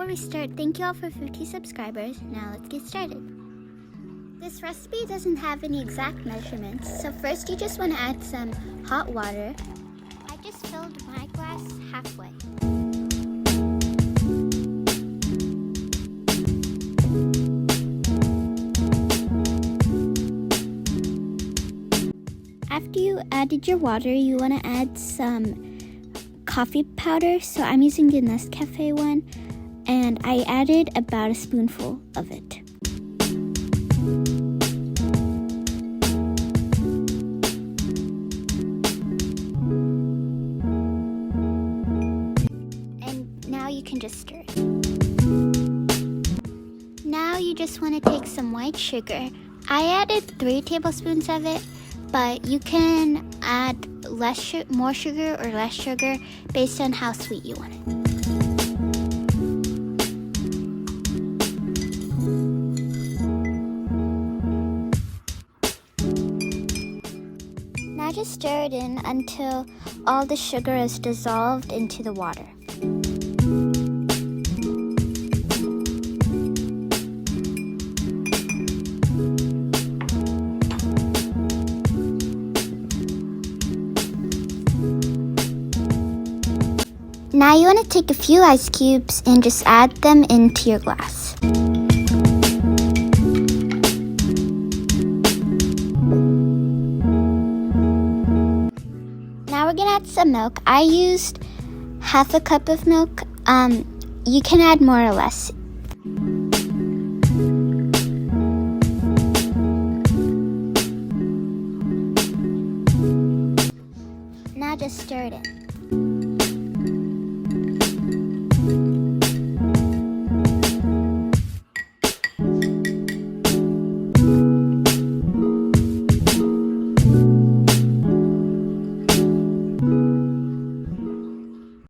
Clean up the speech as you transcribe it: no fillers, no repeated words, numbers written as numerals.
we start, thank you all for 50 subscribers. Now let's get started. This recipe doesn't have any exact measurements, so first you just want to add some hot water. I just filled my glass halfway. After you added your water, you want to add some coffee powder. So I'm using the Nescafe one, and I added about a spoonful of it. And now you can just stir it. Now you just want to take some white sugar. I added 3 tablespoons of it, but you can add more sugar or less sugar based on how sweet you want it. Now just stir it in until all the sugar is dissolved into the water. Now you want to take a few ice cubes and just add them into your glass. Now we're going to add some milk. I used half a cup of milk. You can add more or less. Now just stir it in.